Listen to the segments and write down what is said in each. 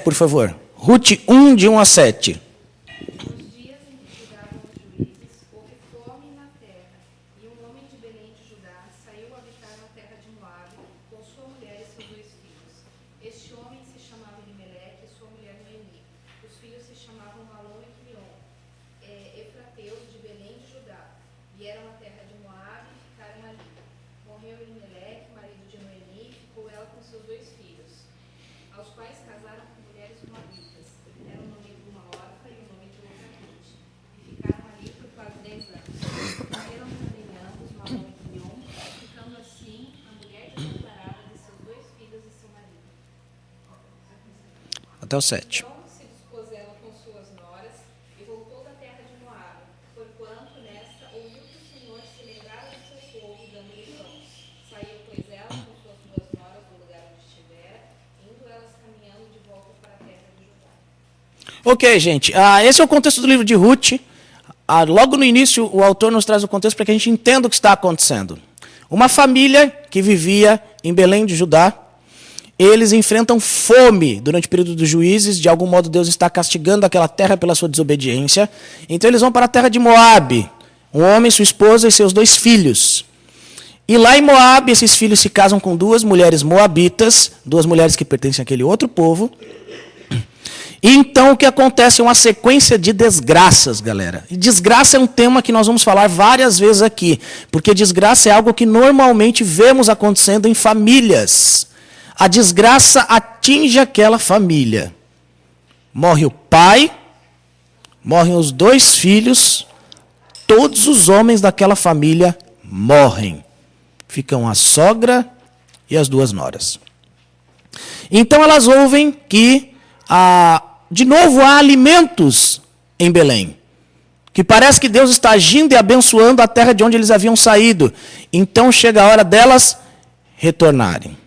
7, por favor. Ruth 1, de 1 a 7. Até o 7. Se dispôs ela com suas noras e voltou da terra de Moabe, porquanto nesta ouviu que o Senhor se lembrara do seu povo, dando-lhe pães. Saiu, pois, ela com suas duas noras do lugar onde estivera, indo elas caminhando de volta para a terra de Judá. Ok, gente. Esse é o contexto do livro de Ruth. Logo no início, o autor nos traz o contexto para que a gente entenda o que está acontecendo. Uma família que vivia em Belém de Judá, eles enfrentam fome durante o período dos juízes. De algum modo, Deus está castigando aquela terra pela sua desobediência. Então, eles vão para a terra de Moabe. Um homem, sua esposa e seus 2 filhos. E lá em Moabe, esses filhos se casam com 2 mulheres moabitas, 2 mulheres que pertencem àquele outro povo. E então, o que acontece é uma sequência de desgraças, galera. E desgraça é um tema que nós vamos falar várias vezes aqui. Porque desgraça é algo que normalmente vemos acontecendo em famílias. A desgraça atinge aquela família. Morre o pai, morrem os 2 filhos, todos os homens daquela família morrem. Ficam a sogra e as 2 noras. Então elas ouvem que, de novo, há alimentos em Belém. Que parece que Deus está agindo e abençoando a terra de onde eles haviam saído. Então chega a hora delas retornarem.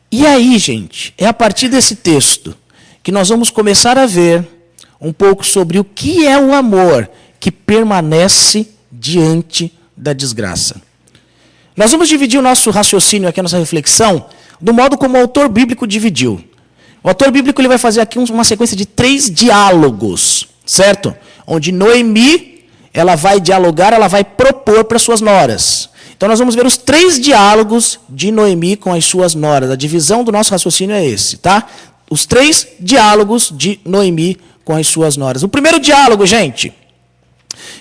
E aí, gente, é a partir desse texto que nós vamos começar a ver um pouco sobre o que é o amor que permanece diante da desgraça. Nós vamos dividir o nosso raciocínio aqui, a nossa reflexão, do modo como o autor bíblico dividiu. O autor bíblico ele vai fazer aqui uma sequência de 3 diálogos, certo? Onde Noemi, ela vai dialogar, ela vai propor para suas noras. Então nós vamos ver os 3 diálogos de Noemi com as suas noras. A divisão do nosso raciocínio é esse, tá? Os 3 diálogos de Noemi com as suas noras. O primeiro diálogo, gente,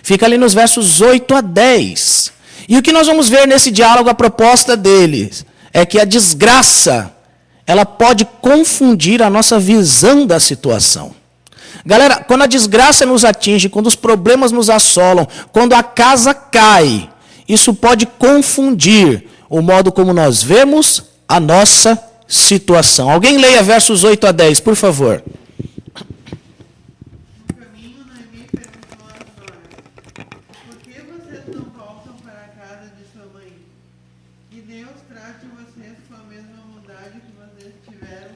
fica ali nos versos 8 a 10. E o que nós vamos ver nesse diálogo, a proposta deles, é que a desgraça, ela pode confundir a nossa visão da situação. Galera, quando a desgraça nos atinge, quando os problemas nos assolam, quando a casa cai, isso pode confundir o modo como nós vemos a nossa situação. Alguém leia versos 8 a 10, por favor. No caminho, Noemi perguntou às noras: por que vocês não voltam para a casa de sua mãe? Que Deus trate vocês com a mesma bondade que vocês tiveram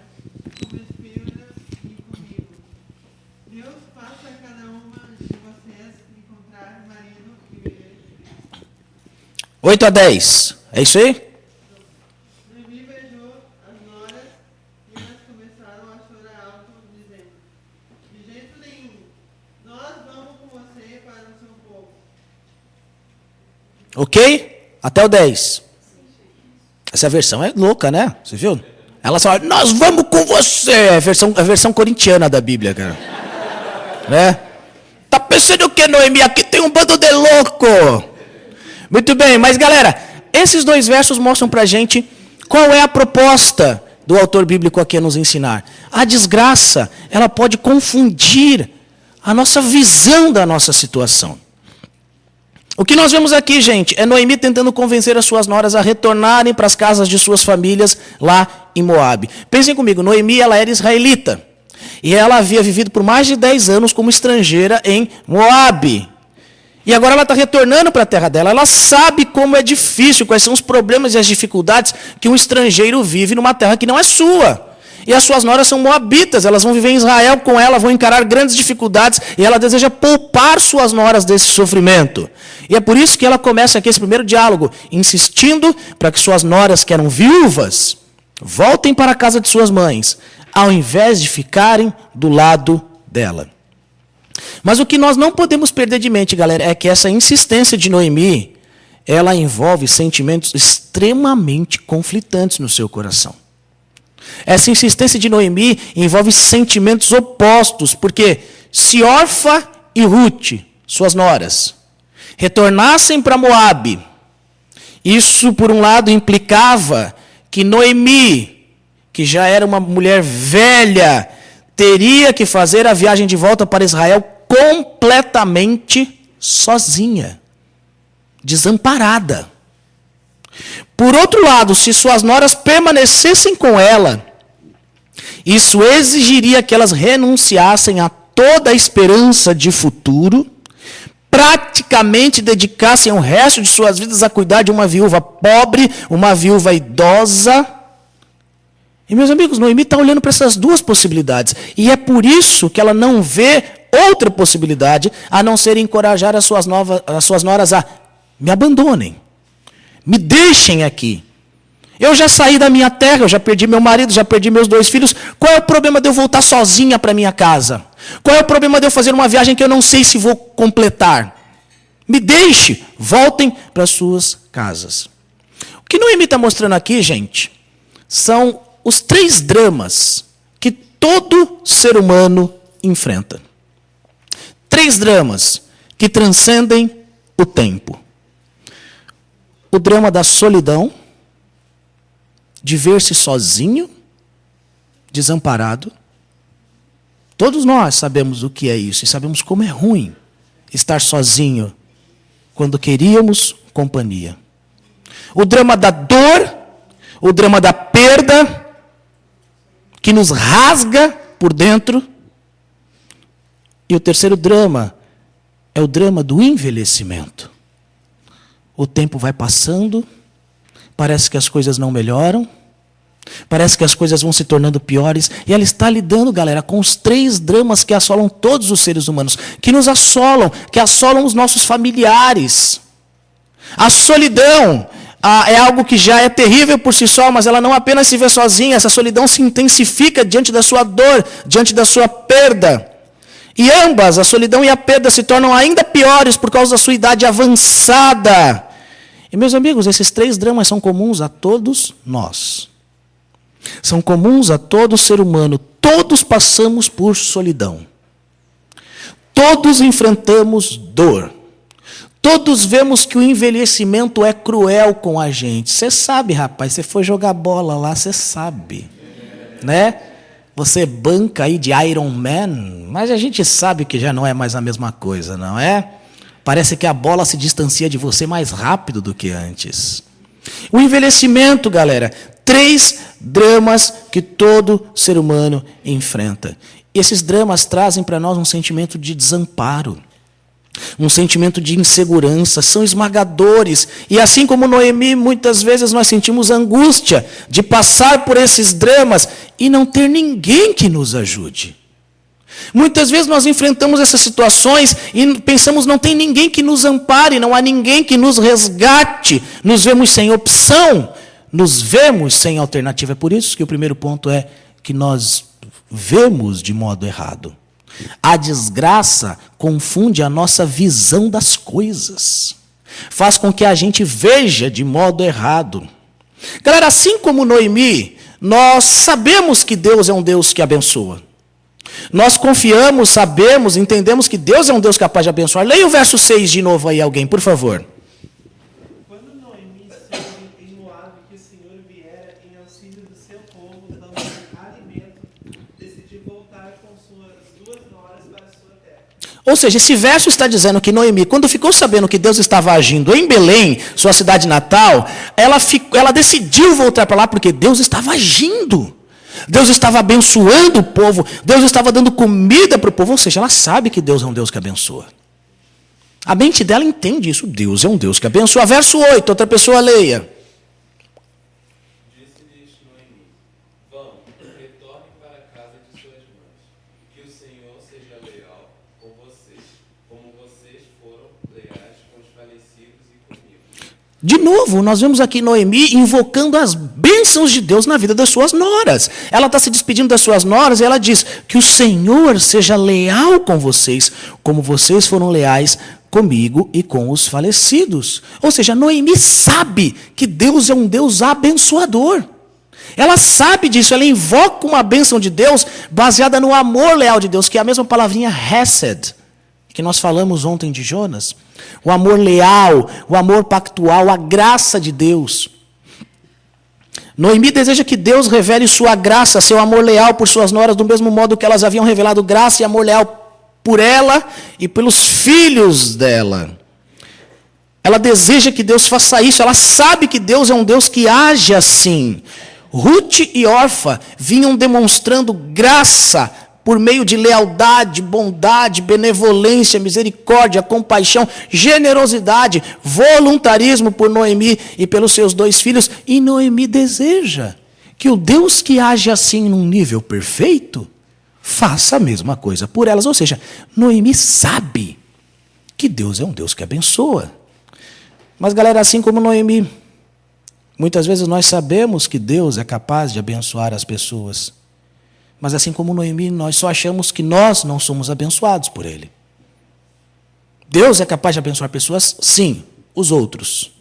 com meus filhos e comigo. Deus faça a cada uma de vocês encontrar marido e viver feliz. 8 a 10. É isso aí? Noemi beijou as noras e elas começaram a chorar alto, dizendo: de jeito nenhum, nós vamos com você para o seu povo. Ok? Até o 10. Essa versão é louca, né? Você viu? Elas falam, nós vamos com você. É a versão corintiana da Bíblia, cara. Né? Tá pensando o que, Noemi? Aqui tem um bando de louco. Muito bem, mas galera, esses 2 versos mostram pra gente qual é a proposta do autor bíblico aqui a nos ensinar. A desgraça, ela pode confundir a nossa visão da nossa situação. O que nós vemos aqui, gente, é Noemi tentando convencer as suas noras a retornarem para as casas de suas famílias lá em Moabe. Pensem comigo, Noemi ela era israelita. E ela havia vivido por mais de 10 anos como estrangeira em Moabe. E agora ela está retornando para a terra dela. Ela sabe como é difícil, quais são os problemas e as dificuldades que um estrangeiro vive numa terra que não é sua. E as suas noras são moabitas, elas vão viver em Israel com ela, vão encarar grandes dificuldades, e ela deseja poupar suas noras desse sofrimento. E é por isso que ela começa aqui esse primeiro diálogo, insistindo para que suas noras, que eram viúvas, voltem para a casa de suas mães. ao invés de ficarem do lado dela. Mas o que nós não podemos perder de mente, galera, é que essa insistência de Noemi, ela envolve sentimentos extremamente conflitantes no seu coração. Essa insistência de Noemi envolve sentimentos opostos, porque se Orfa e Ruth, suas noras, retornassem para Moabe, isso, por um lado, implicava que Noemi, que já era uma mulher velha, teria que fazer a viagem de volta para Israel completamente sozinha, desamparada. Por outro lado, se suas noras permanecessem com ela, isso exigiria que elas renunciassem a toda a esperança de futuro, praticamente dedicassem o resto de suas vidas a cuidar de uma viúva pobre, uma viúva idosa. E, meus amigos, Noemi está olhando para essas duas possibilidades. E é por isso que ela não vê outra possibilidade a não ser encorajar as suas noras a me abandonem, me deixem aqui. Eu já saí da minha terra, eu já perdi meu marido, já perdi meus 2 filhos. Qual é o problema de eu voltar sozinha para minha casa? Qual é o problema de eu fazer uma viagem que eu não sei se vou completar? Me deixe, voltem para suas casas. O que Noemi está mostrando aqui, gente, são os 3 dramas que todo ser humano enfrenta. 3 dramas que transcendem o tempo. O drama da solidão, de ver-se sozinho, desamparado. Todos nós sabemos o que é isso e sabemos como é ruim estar sozinho quando queríamos companhia. O drama da dor, o drama da perda, que nos rasga por dentro. E o terceiro drama é o drama do envelhecimento. O tempo vai passando, parece que as coisas não melhoram, parece que as coisas vão se tornando piores, e ela está lidando, galera, com os 3 dramas que assolam todos os seres humanos, que nos assolam, que assolam os nossos familiares. A solidão é algo que já é terrível por si só, mas ela não apenas se vê sozinha, essa solidão se intensifica diante da sua dor, diante da sua perda. E ambas, a solidão e a perda, se tornam ainda piores por causa da sua idade avançada. E, meus amigos, esses 3 dramas são comuns a todos nós. São comuns a todo ser humano. Todos passamos por solidão. Todos enfrentamos dor. Todos vemos que o envelhecimento é cruel com a gente. Você sabe, rapaz, você foi jogar bola lá, você sabe. Né? Você banca aí de Iron Man, mas a gente sabe que já não é mais a mesma coisa, não é? Parece que a bola se distancia de você mais rápido do que antes. O envelhecimento, galera, 3 dramas que todo ser humano enfrenta. Esses dramas trazem para nós um sentimento de desamparo, um sentimento de insegurança, são esmagadores. E assim como Noemi, muitas vezes nós sentimos angústia de passar por esses dramas e não ter ninguém que nos ajude. Muitas vezes nós enfrentamos essas situações e pensamos não tem ninguém que nos ampare, não há ninguém que nos resgate. Nos vemos sem opção, nos vemos sem alternativa. É por isso que o primeiro ponto é que nós vemos de modo errado. A desgraça confunde a nossa visão das coisas. Faz com que a gente veja de modo errado. Galera, assim como Noemi, nós sabemos que Deus é um Deus que abençoa. Nós confiamos, sabemos, entendemos que Deus é um Deus capaz de abençoar. Leia o verso 6 de novo aí, alguém, por favor. Quando Noemi soube em Moabe que o Senhor viera em auxílio do seu povo, dando alimento, decidiu voltar com suas 2 noras para a sua terra. Ou seja, esse verso está dizendo que Noemi, quando ficou sabendo que Deus estava agindo em Belém, sua cidade natal, ela decidiu voltar para lá porque Deus estava agindo. Deus estava abençoando o povo, Deus estava dando comida para o povo, ou seja, ela sabe que Deus é um Deus que abençoa. A mente dela entende isso, Deus é um Deus que abençoa. Verso 8, outra pessoa leia. Disse-lhes Noemi: vão, retornem para a casa de suas mães, que o Senhor seja leal com vocês, como vocês foram leais com os falecidos e comigo. De novo, nós vemos aqui Noemi invocando as bênçãos de Deus na vida das suas noras. Ela está se despedindo das suas noras e ela diz que o Senhor seja leal com vocês, como vocês foram leais comigo e com os falecidos. Ou seja, Noemi sabe que Deus é um Deus abençoador. Ela sabe disso, ela invoca uma bênção de Deus baseada no amor leal de Deus, que é a mesma palavrinha hesed, que nós falamos ontem de Jonas. O amor leal, o amor pactual, a graça de Deus. Noemi deseja que Deus revele sua graça, seu amor leal por suas noras, do mesmo modo que elas haviam revelado graça e amor leal por ela e pelos filhos dela. Ela deseja que Deus faça isso, ela sabe que Deus é um Deus que age assim. Ruth e Orfa vinham demonstrando graça por meio de lealdade, bondade, benevolência, misericórdia, compaixão, generosidade, voluntarismo por Noemi e pelos seus 2 filhos. E Noemi deseja que o Deus que age assim num nível perfeito faça a mesma coisa por elas. Ou seja, Noemi sabe que Deus é um Deus que abençoa. Mas, galera, assim como Noemi, muitas vezes nós sabemos que Deus é capaz de abençoar as pessoas. Mas assim como Noemi, nós só achamos que nós não somos abençoados por Ele. Deus é capaz de abençoar pessoas? Sim, os outros.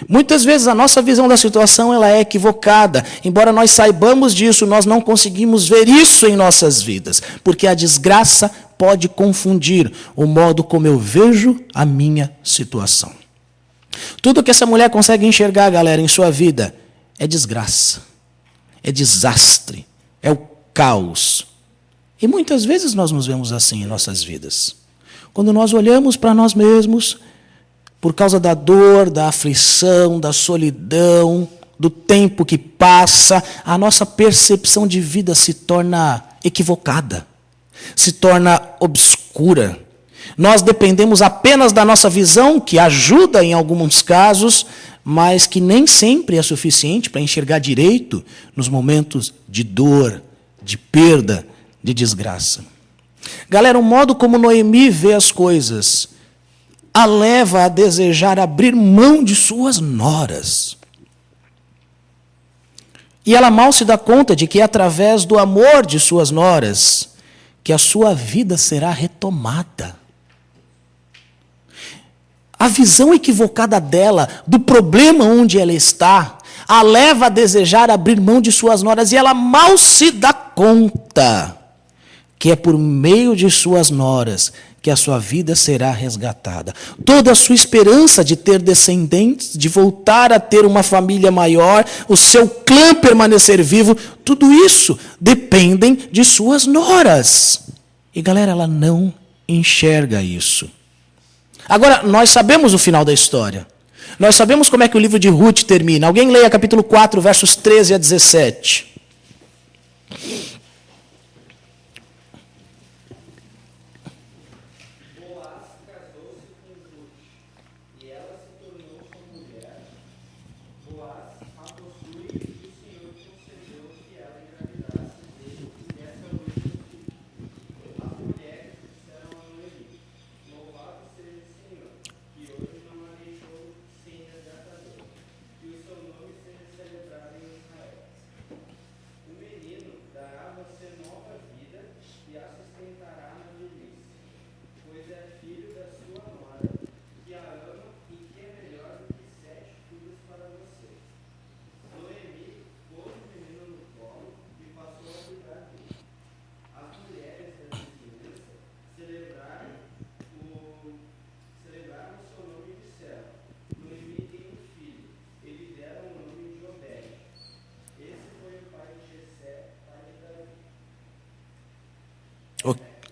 Muitas vezes a nossa visão da situação ela é equivocada. Embora nós saibamos disso, nós não conseguimos ver isso em nossas vidas. Porque a desgraça pode confundir o modo como eu vejo a minha situação. Tudo que essa mulher consegue enxergar, galera, em sua vida é desgraça, é desastre, é o caos. E muitas vezes nós nos vemos assim em nossas vidas. Quando nós olhamos para nós mesmos, por causa da dor, da aflição, da solidão, do tempo que passa, a nossa percepção de vida se torna equivocada, se torna obscura. Nós dependemos apenas da nossa visão, que ajuda em alguns casos, mas que nem sempre é suficiente para enxergar direito nos momentos de dor, de perda, de desgraça. Galera, o modo como Noemi vê as coisas a leva a desejar abrir mão de suas noras. E ela mal se dá conta de que é através do amor de suas noras que a sua vida será retomada. A visão equivocada dela, do problema onde ela está, a leva a desejar abrir mão de suas noras, e ela mal se dá conta que é por meio de suas noras que a sua vida será resgatada. Toda a sua esperança de ter descendentes, de voltar a ter uma família maior, o seu clã permanecer vivo, tudo isso dependem de suas noras. E galera, ela não enxerga isso. Agora, nós sabemos o final da história. Nós sabemos como é que o livro de Ruth termina. Alguém leia capítulo 4, versos 13 a 17.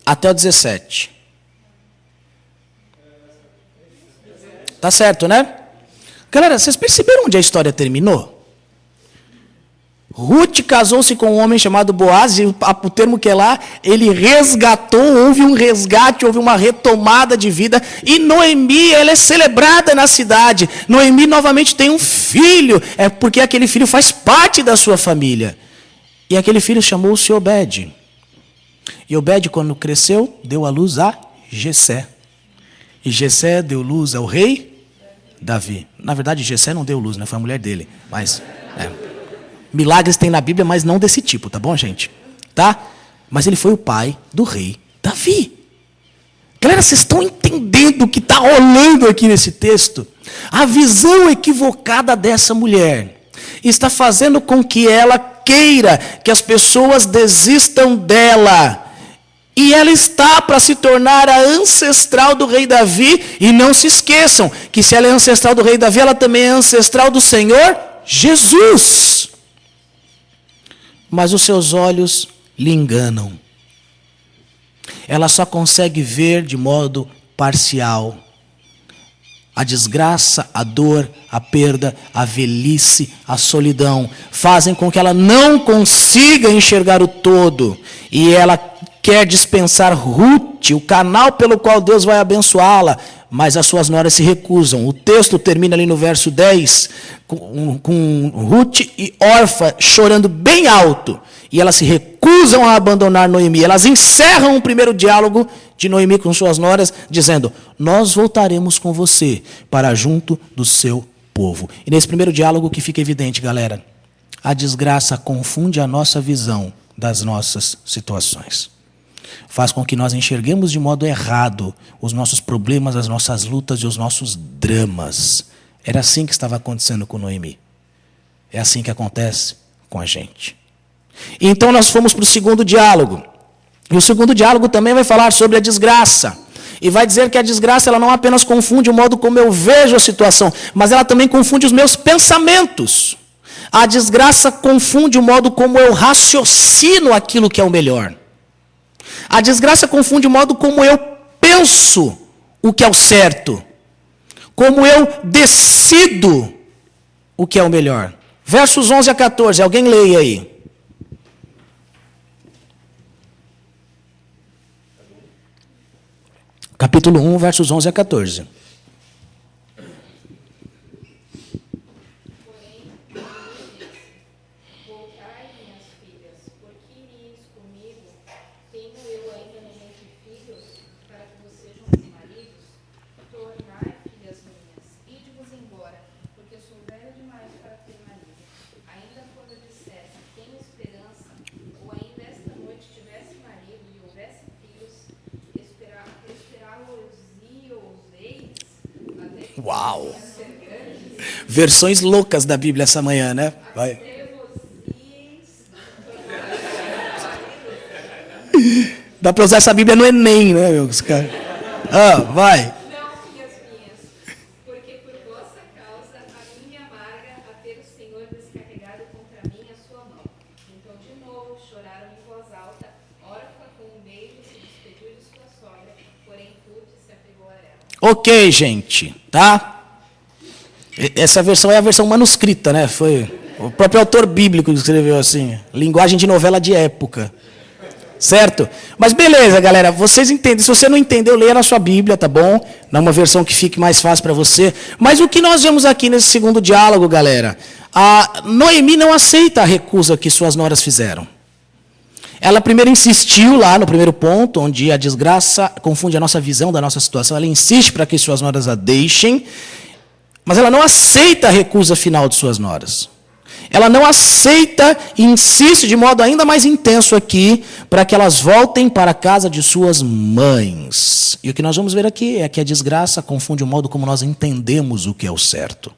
Até o 17. Tá certo, né? Galera, vocês perceberam onde a história terminou? Ruth casou-se com um homem chamado Boaz, e o termo que é lá, ele resgatou, houve um resgate, houve uma retomada de vida, e Noemi, ela é celebrada na cidade. Noemi novamente tem um filho, é porque aquele filho faz parte da sua família. E aquele filho chamou-se Obed. E Obed, quando cresceu, deu à luz a Jessé. E Jessé deu luz ao rei Davi. Na verdade, Jessé não deu luz, né? Foi a mulher dele. Mas, milagres tem na Bíblia, mas não desse tipo, tá bom, gente? Tá? Mas ele foi o pai do rei Davi. Galera, vocês estão entendendo o que está rolando aqui nesse texto? A visão equivocada dessa mulher está fazendo com que ela queira que as pessoas desistam dela. E ela está para se tornar a ancestral do rei Davi. E não se esqueçam que se ela é ancestral do rei Davi, ela também é ancestral do Senhor Jesus. Mas os seus olhos lhe enganam. Ela só consegue ver de modo parcial. A desgraça, a dor, a perda, a velhice, a solidão fazem com que ela não consiga enxergar o todo. E ela quer dispensar Ruth, o canal pelo qual Deus vai abençoá-la, mas as suas noras se recusam. O texto termina ali no verso 10, com Ruth e Orfa chorando bem alto. E elas se recusam a abandonar Noemi. Elas encerram o primeiro diálogo de Noemi com suas noras, dizendo: nós voltaremos com você para junto do seu povo. E nesse primeiro diálogo que fica evidente, galera, a desgraça confunde a nossa visão das nossas situações. Faz com que nós enxerguemos de modo errado os nossos problemas, as nossas lutas e os nossos dramas. Era assim que estava acontecendo com Noemi. É assim que acontece com a gente. Então nós fomos para o segundo diálogo. E o segundo diálogo também vai falar sobre a desgraça. E vai dizer que a desgraça ela não apenas confunde o modo como eu vejo a situação, mas ela também confunde os meus pensamentos. A desgraça confunde o modo como eu raciocino aquilo que é o melhor. A desgraça confunde o modo como eu penso o que é o certo. Como eu decido o que é o melhor. Versos 11 a 14, alguém leia aí. Capítulo 1, versos 11 a 14. Voltai, minhas filhas, por que iríeis comigo? Tenho eu ainda no ventre filhos, para que vos sejam os maridos? Tornai, filhas minhas, ide-vos embora, porque sou velha demais para ter marido. Ainda quando dissesse, tenho esperança, ou ainda esta noite tivesse marido e houvesse filhos, esperá-los-eis até que Uau! Versões loucas da Bíblia essa manhã, né? Vai. Dá para usar essa Bíblia no Enem, né, meus caras? Vai. Não, filhas minhas, porque por vossa causa a minha amarga a ter o Senhor descarregado contra mim a sua mão. Então de novo choraram em voz alta, Orfa com um beijo se despediu de sua sogra, porém Ruth se apegou a ela. Ok, gente, tá? Essa versão é a versão manuscrita, né? Foi o próprio autor bíblico que escreveu assim. Linguagem de novela de época. Certo? Mas beleza, galera. Vocês entendem. Se você não entendeu, leia na sua Bíblia, tá bom? Numa versão que fique mais fácil para você. Mas o que nós vemos aqui nesse segundo diálogo, galera? A Noemi não aceita a recusa que suas noras fizeram. Ela primeiro insistiu lá no primeiro ponto, onde a desgraça confunde a nossa visão da nossa situação. Ela insiste para que suas noras a deixem. Mas ela não aceita a recusa final de suas noras. Ela não aceita e insiste de modo ainda mais intenso aqui para que elas voltem para a casa de suas mães. E o que nós vamos ver aqui é que a desgraça confunde o modo como nós entendemos o que é o certo.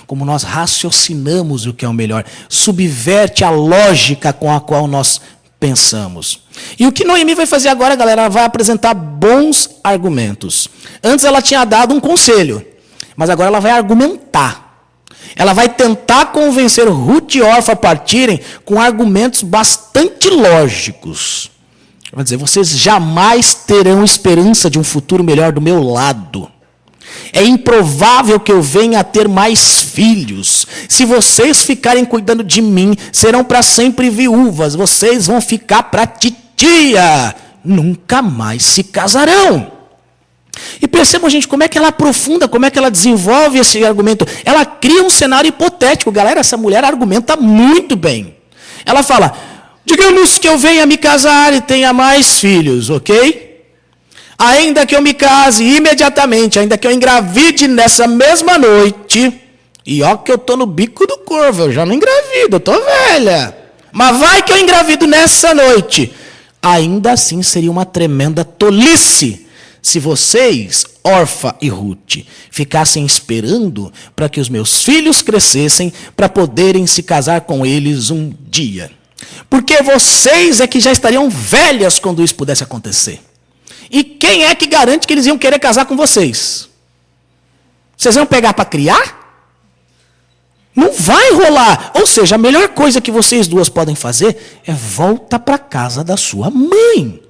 Como nós raciocinamos o que é o melhor. Subverte a lógica com a qual nós pensamos. E o que Noemi vai fazer agora, galera? Ela vai apresentar bons argumentos. Antes ela tinha dado um conselho. Mas agora ela vai argumentar. Ela vai tentar convencer Ruth e Orfa a partirem com argumentos bastante lógicos. Ela vai dizer, vocês jamais terão esperança de um futuro melhor do meu lado. É improvável que eu venha a ter mais filhos. Se vocês ficarem cuidando de mim, serão para sempre viúvas. Vocês vão ficar para titia. Nunca mais se casarão. E percebam, gente, como é que ela aprofunda, como é que ela desenvolve esse argumento. Ela cria um cenário hipotético. Galera, essa mulher argumenta muito bem. Ela fala, digamos que eu venha me casar e tenha mais filhos, ok? ainda que eu me case imediatamente, ainda que eu engravide nessa mesma noite, e ó que eu estou no bico do corvo, eu já não engravido, eu estou velha. Mas vai que eu engravido nessa noite. Ainda assim seria uma tremenda tolice se vocês, Orfa e Ruth, ficassem esperando para que os meus filhos crescessem para poderem se casar com eles um dia. Porque vocês é que já estariam velhas quando isso pudesse acontecer. E quem é que garante que eles iam querer casar com vocês? Vocês iam pegar para criar? Não vai rolar. Ou seja, a melhor coisa que vocês duas podem fazer é voltar para casa da sua mãe.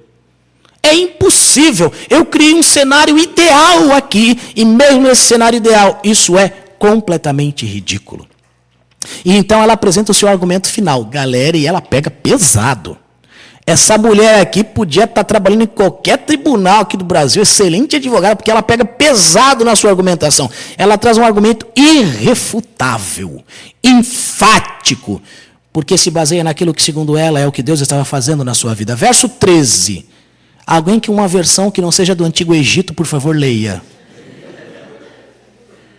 É impossível. Eu criei um cenário ideal aqui, e mesmo nesse cenário ideal, isso é completamente ridículo. E então ela apresenta o seu argumento final. Galera, e ela pega pesado. Essa mulher aqui podia estar trabalhando em qualquer tribunal aqui do Brasil, excelente advogada, porque ela pega pesado na sua argumentação. Ela traz um argumento irrefutável, enfático, porque se baseia naquilo que, segundo ela, é o que Deus estava fazendo na sua vida. Verso 13. Alguém que uma versão que não seja do Antigo Egito, por favor, leia.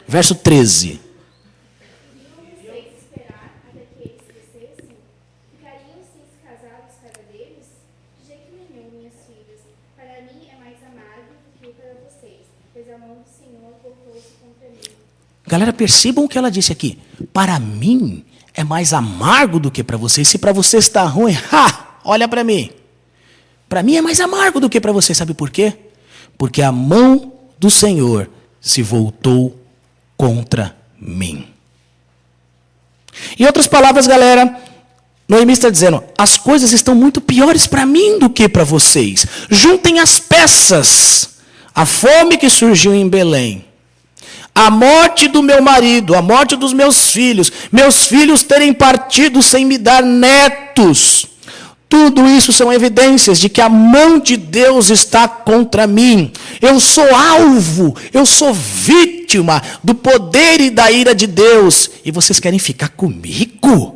Verso 13. Galera, percebam o que ela disse aqui. Para mim é mais amargo do que para vocês. Se para vocês está ruim, olha para mim. Para mim é mais amargo do que para vocês. Sabe por quê? Porque a mão do Senhor se voltou contra mim. Em outras palavras, galera, Noemi está dizendo, as coisas estão muito piores para mim do que para vocês. Juntem as peças. A fome que surgiu em Belém, a morte do meu marido, a morte dos meus filhos terem partido sem me dar netos. Tudo isso são evidências de que a mão de Deus está contra mim. Eu sou alvo, eu sou vítima do poder e da ira de Deus. E vocês querem ficar comigo?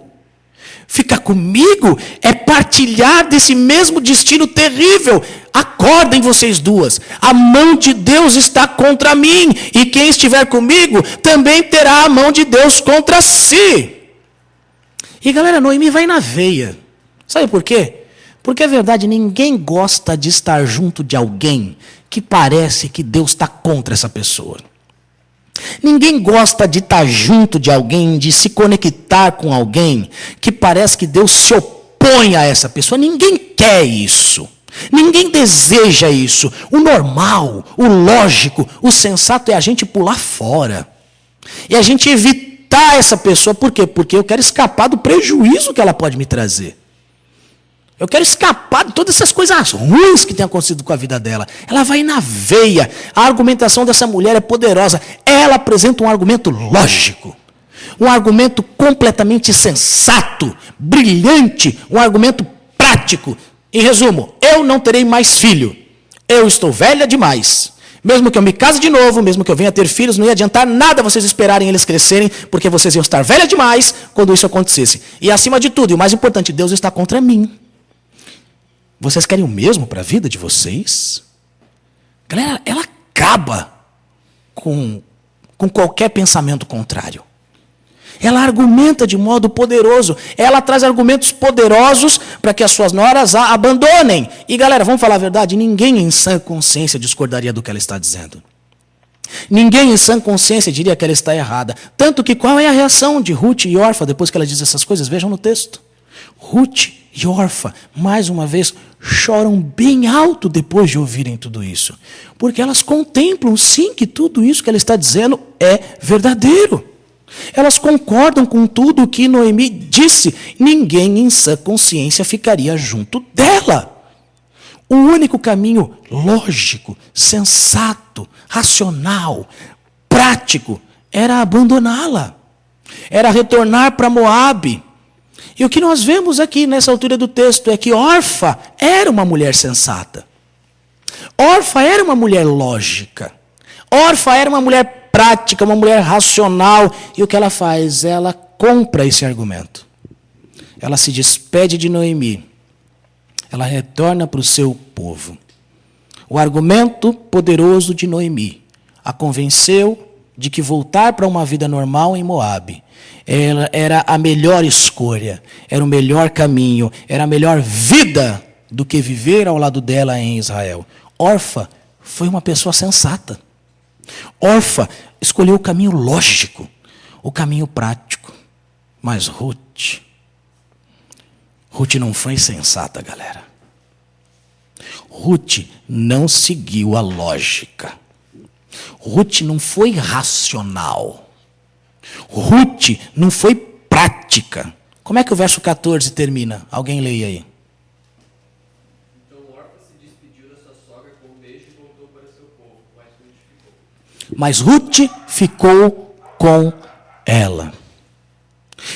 Ficar comigo é partilhar desse mesmo destino terrível. Acordem vocês duas. A mão de Deus está contra mim. E quem estiver comigo também terá a mão de Deus contra si. E galera, Noemi vai na veia. Sabe por quê? Porque é verdade, ninguém gosta de estar junto de alguém que parece que Deus está contra essa pessoa. Ninguém gosta de estar junto de alguém, de se conectar com alguém que parece que Deus se opõe a essa pessoa. Ninguém quer isso. Ninguém deseja isso. O normal, o lógico, o sensato é a gente pular fora. E a gente evitar essa pessoa. Por quê? Porque eu quero escapar do prejuízo que ela pode me trazer. Eu quero escapar de todas essas coisas ruins que têm acontecido com a vida dela. Ela vai na veia. A argumentação dessa mulher é poderosa. Ela apresenta um argumento lógico. Um argumento completamente sensato, brilhante, um argumento prático. Em resumo, eu não terei mais filho. Eu estou velha demais. Mesmo que eu me case de novo, mesmo que eu venha ter filhos, não ia adiantar nada vocês esperarem eles crescerem, porque vocês iam estar velha demais quando isso acontecesse. E acima de tudo, e o mais importante, Deus está contra mim. Vocês querem o mesmo para a vida de vocês? Galera, ela acaba com qualquer pensamento contrário. Ela argumenta de modo poderoso. Ela traz argumentos poderosos para que as suas noras a abandonem. E galera, vamos falar a verdade, ninguém em sã consciência discordaria do que ela está dizendo. Ninguém em sã consciência diria que ela está errada. Tanto que qual é a reação de Ruth e Orfa depois que ela diz essas coisas? Vejam no texto. Ruth e Orfa, mais uma vez, choram bem alto depois de ouvirem tudo isso. Porque elas contemplam, sim, que tudo isso que ela está dizendo é verdadeiro. Elas concordam com tudo o que Noemi disse. Ninguém em sã consciência ficaria junto dela. O único caminho lógico, sensato, racional, prático, era abandoná-la. Era retornar para Moabe. E o que nós vemos aqui nessa altura do texto é que Orfa era uma mulher sensata. Orfa era uma mulher lógica. Orfa era uma mulher prática, uma mulher racional. E o que ela faz? Ela compra esse argumento. Ela se despede de Noemi. Ela retorna para o seu povo. o argumento poderoso de Noemi a convenceu de que voltar para uma vida normal em Moabe era a melhor escolha, era o melhor caminho, era a melhor vida do que viver ao lado dela em Israel. Orfa foi uma pessoa sensata. Orfa escolheu o caminho lógico, o caminho prático. Mas Ruth não foi sensata, galera. Ruth não seguiu a lógica. Ruth não foi racional. Ruth não foi prática. Como é que o verso 14 termina? Alguém leia aí. Então Orfa se despediu da sua sogra com um beijo e voltou para seu povo, Mas Ruth ficou com ela.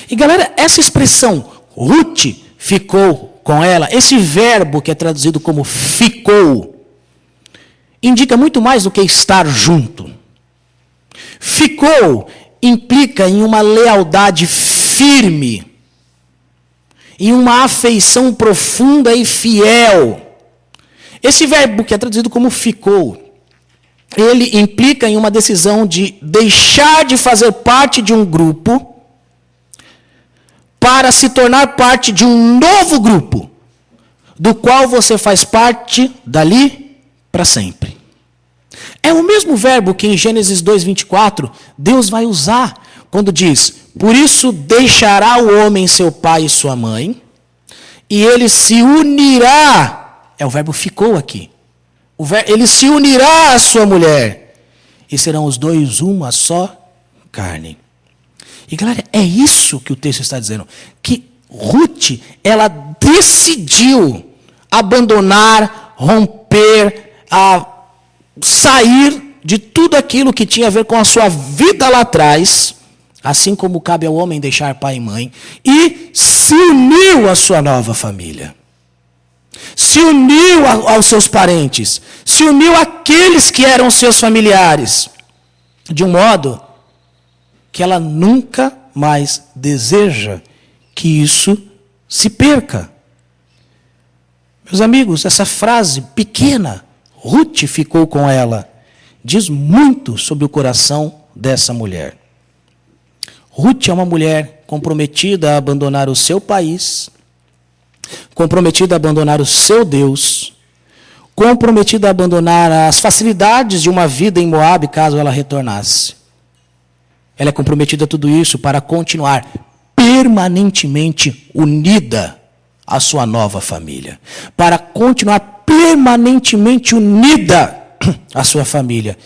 E galera, essa expressão, Ruth ficou com ela, esse verbo que é traduzido como ficou, indica muito mais do que estar junto. Ficou implica em uma lealdade firme, em uma afeição profunda e fiel. Esse verbo que é traduzido como ficou, ele implica em uma decisão de deixar de fazer parte de um grupo para se tornar parte de um novo grupo, do qual você faz parte dali para sempre. É o mesmo verbo que em Gênesis 2:24 Deus vai usar quando diz: por isso deixará o homem seu pai e sua mãe, e ele se unirá. É o verbo ficou aqui. Ele se unirá à sua mulher, e serão os dois uma só carne. E galera, é isso que o texto está dizendo. Que Ruth, ela decidiu abandonar, romper, sair de tudo aquilo que tinha a ver com a sua vida lá atrás, assim como cabe ao homem deixar pai e mãe, e se uniu à sua nova família. Se uniu aos seus parentes, se uniu àqueles que eram seus familiares, de um modo que ela nunca mais deseja que isso se perca. Meus amigos, essa frase pequena, Ruth ficou com ela, diz muito sobre o coração dessa mulher. Ruth é uma mulher comprometida a abandonar o seu país, comprometida a abandonar o seu Deus, comprometida a abandonar as facilidades de uma vida em Moabe, caso ela retornasse. Ela é comprometida a tudo isso para continuar permanentemente unida à sua nova família. Para continuar permanentemente unida à sua família.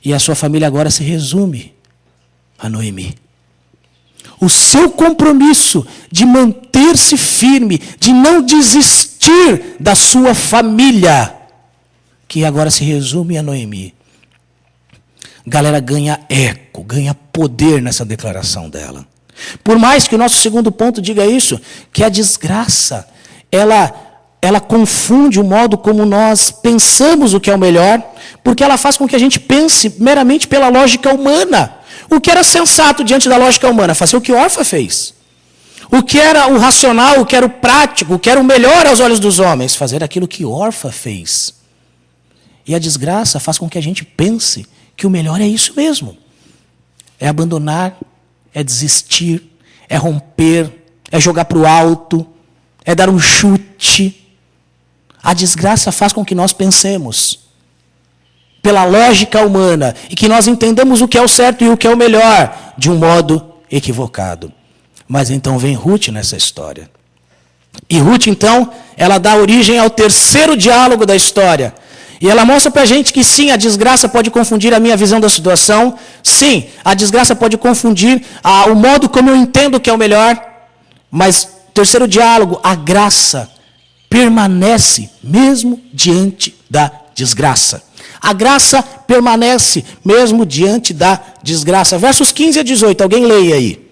E a sua família agora se resume a Noemi. O seu compromisso de manter-se firme, de não desistir da sua família, que agora se resume a Noemi. Galera, ganha eco, ganha poder nessa declaração dela. Por mais que o nosso segundo ponto diga isso, que a desgraça, ela confunde o modo como nós pensamos o que é o melhor, porque ela faz com que a gente pense meramente pela lógica humana. O que era sensato diante da lógica humana? Fazer o que Orfa fez. O que era o racional, o que era o prático, o que era o melhor aos olhos dos homens? Fazer aquilo que Orfa fez. E a desgraça faz com que a gente pense que o melhor é isso mesmo. É abandonar, é desistir, é romper, é jogar para o alto, é dar um chute. A desgraça faz com que nós pensemos pela lógica humana e que nós entendamos o que é o certo e o que é o melhor de um modo equivocado. Mas então vem Ruth nessa história. E Ruth, então, ela dá origem ao terceiro diálogo da história. E ela mostra para a gente que sim, a desgraça pode confundir a minha visão da situação. Sim, a desgraça pode confundir o modo como eu entendo que é o melhor. Mas, terceiro diálogo, a graça permanece mesmo diante da desgraça. A graça permanece mesmo diante da desgraça. Versos 15 a 18, alguém leia aí.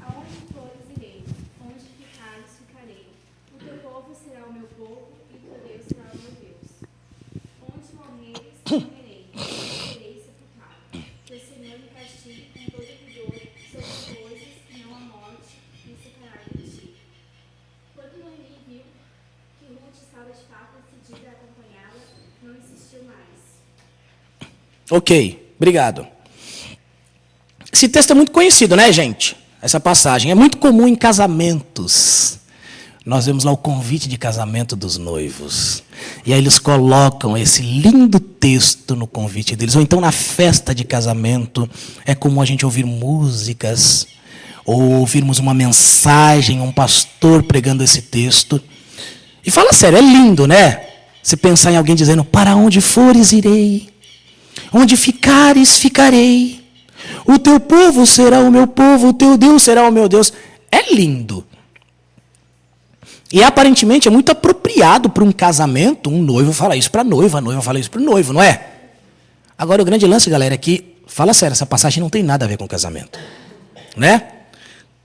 Aonde fores irei, onde ficares ficarei. O teu povo será o meu povo, e teu Deus será o meu Deus. Onde morreres, morrerei, e serei sepultado. Que o Senhor me castigue com todo vigor sobre coisas que não a morte me separar de ti. Quando Noemi viu que Ruth estava de fato decidida a acompanhá-la, não insistiu mais. Ok, obrigado. Esse texto é muito conhecido, né, gente? Essa passagem é muito comum em casamentos. Nós vemos lá o convite de casamento dos noivos. E aí eles colocam esse lindo texto no convite deles. Ou então na festa de casamento, é comum a gente ouvir músicas, ou ouvirmos uma mensagem, um pastor pregando esse texto. E fala sério, é lindo, né? Você pensar em alguém dizendo, para onde fores irei, onde ficares ficarei. O teu povo será o meu povo, o teu Deus será o meu Deus. É lindo. E aparentemente é muito apropriado para um casamento, um noivo falar isso para a noiva falar isso para o noivo, não é? Agora o grande lance, galera, é que, fala sério, essa passagem não tem nada a ver com casamento. Né?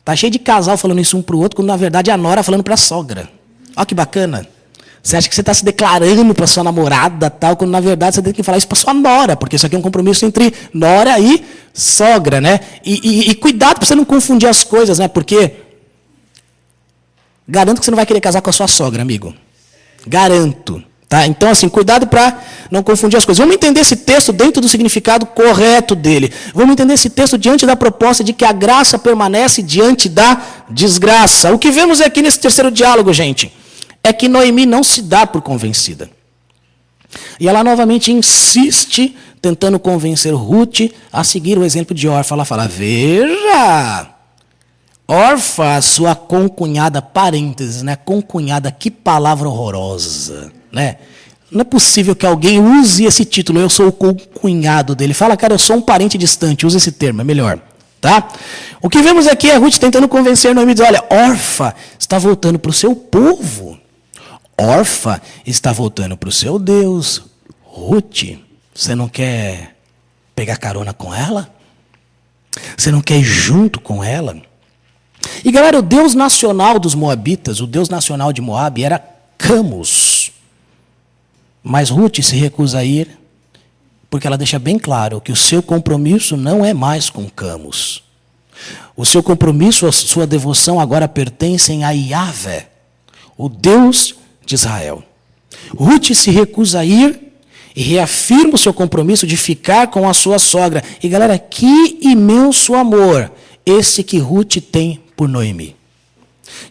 Tá cheio de casal falando isso um para o outro, quando na verdade é a nora falando para a sogra. Olha que bacana. Você acha que você está se declarando para sua namorada, tal, quando na verdade você tem que falar isso para sua nora, porque isso aqui é um compromisso entre nora e sogra, né? E cuidado para você não confundir as coisas, né? Porque garanto que você não vai querer casar com a sua sogra, amigo. Garanto. Tá? Então, assim, cuidado para não confundir as coisas. Vamos entender esse texto dentro do significado correto dele. Vamos entender esse texto diante da proposta de que a graça permanece diante da desgraça. O que vemos aqui nesse terceiro diálogo, gente, é que Noemi não se dá por convencida. E ela novamente insiste, tentando convencer Ruth a seguir o exemplo de Orfa. Ela fala, veja, Orfa, sua concunhada, parênteses, né? Concunhada, que palavra horrorosa, né? Não é possível que alguém use esse título, eu sou o concunhado dele. Fala, cara, eu sou um parente distante, usa esse termo, é melhor. Tá? O que vemos aqui é Ruth tentando convencer Noemi, dizer, olha, Orfa está voltando para o seu povo. Orfa está voltando para o seu Deus. Ruth, você não quer pegar carona com ela? Você não quer ir junto com ela? E galera, o Deus nacional dos Moabitas, o Deus nacional de Moabe era Camus. Mas Ruth se recusa a ir, porque ela deixa bem claro que o seu compromisso não é mais com Camus. O seu compromisso, a sua devoção agora pertencem a Yahvé, o Deus de Israel. Ruth se recusa a ir e reafirma o seu compromisso de ficar com a sua sogra. E galera, que imenso amor esse que Ruth tem por Noemi.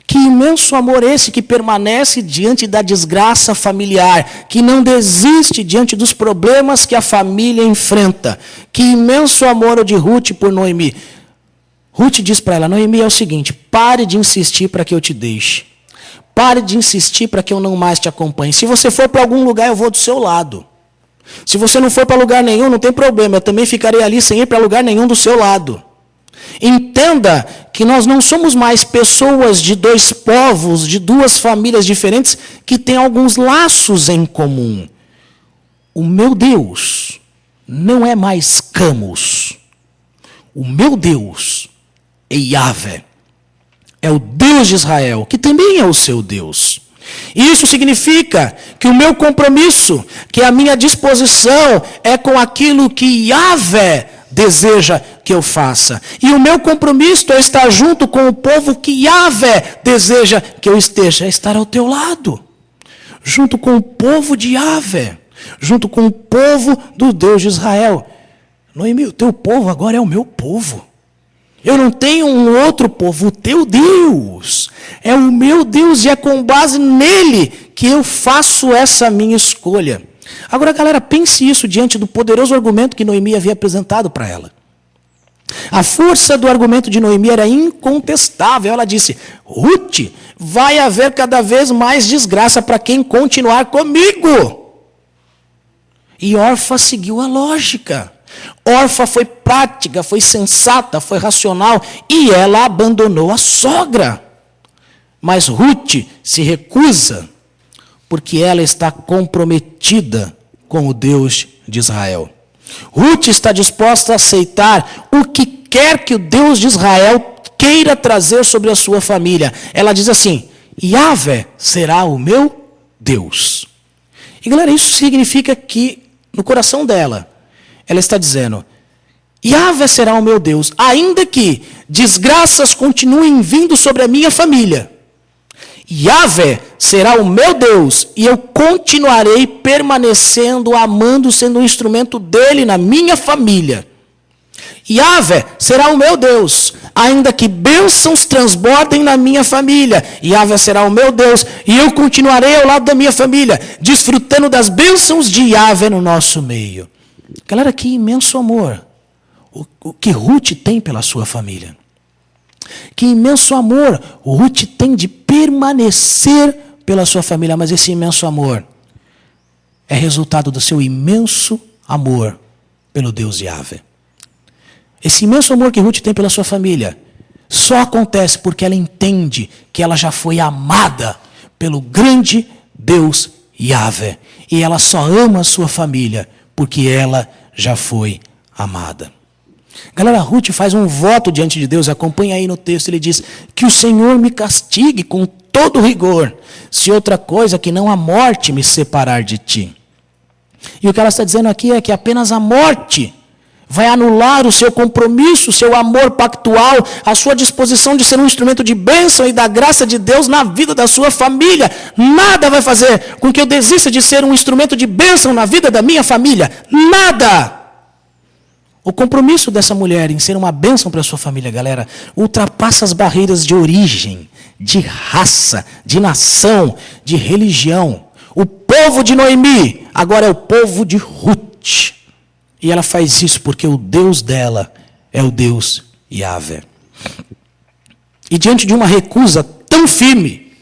Que imenso amor esse que permanece diante da desgraça familiar, que não desiste diante dos problemas que a família enfrenta. Que imenso amor o de Ruth por Noemi. Ruth diz para ela, Noemi, é o seguinte, pare de insistir para que eu te deixe. Pare de insistir para que eu não mais te acompanhe. Se você for para algum lugar, eu vou do seu lado. Se você não for para lugar nenhum, não tem problema. Eu também ficarei ali sem ir para lugar nenhum do seu lado. Entenda que nós não somos mais pessoas de dois povos, de duas famílias diferentes, que têm alguns laços em comum. O meu Deus não é mais Camus. O meu Deus é Yahvé. É o Deus de Israel, que também é o seu Deus. E isso significa que o meu compromisso, que a minha disposição é com aquilo que Yahvé deseja que eu faça. E o meu compromisso é estar junto com o povo que Yahvé deseja que eu esteja, é estar ao teu lado. Junto com o povo de Yahvé, junto com o povo do Deus de Israel. Noemi, o teu povo agora é o meu povo. Eu não tenho um outro povo, o teu Deus é o meu Deus e é com base nele que eu faço essa minha escolha. Agora, galera, pense isso diante do poderoso argumento que Noemi havia apresentado para ela. A força do argumento de Noemi era incontestável. Ela disse, Ruth, vai haver cada vez mais desgraça para quem continuar comigo. E Orfa seguiu a lógica. Orfa foi prática, foi sensata, foi racional e ela abandonou a sogra. Mas Ruth se recusa porque ela está comprometida com o Deus de Israel. Ruth está disposta a aceitar o que quer que o Deus de Israel queira trazer sobre a sua família. Ela diz assim, Yahvé será o meu Deus. E galera, isso significa que no coração dela, ela está dizendo: Yahvé será o meu Deus, ainda que desgraças continuem vindo sobre a minha família. Yahvé será o meu Deus e eu continuarei permanecendo, amando, sendo um instrumento dele na minha família. Yahvé será o meu Deus, ainda que bênçãos transbordem na minha família. Yahvé será o meu Deus e eu continuarei ao lado da minha família, desfrutando das bênçãos de Yahvé no nosso meio. Galera, que imenso amor o que Ruth tem pela sua família. Que imenso amor Ruth tem de permanecer pela sua família, mas esse imenso amor é resultado do seu imenso amor pelo Deus Yahvé. Esse imenso amor que Ruth tem pela sua família só acontece porque ela entende que ela já foi amada pelo grande Deus Yahvé. E ela só ama a sua família porque ela já foi amada. Galera, Ruth faz um voto diante de Deus, acompanha aí no texto, ele diz: que o Senhor me castigue com todo rigor, se outra coisa que não a morte me separar de ti. E o que ela está dizendo aqui é que apenas a morte vai anular o seu compromisso, o seu amor pactual, a sua disposição de ser um instrumento de bênção e da graça de Deus na vida da sua família. Nada vai fazer com que eu desista de ser um instrumento de bênção na vida da minha família. Nada! O compromisso dessa mulher em ser uma bênção para a sua família, galera, ultrapassa as barreiras de origem, de raça, de nação, de religião. O povo de Noemi agora é o povo de Ruth. E ela faz isso porque o Deus dela é o Deus Yahvé. E diante de uma recusa tão firme,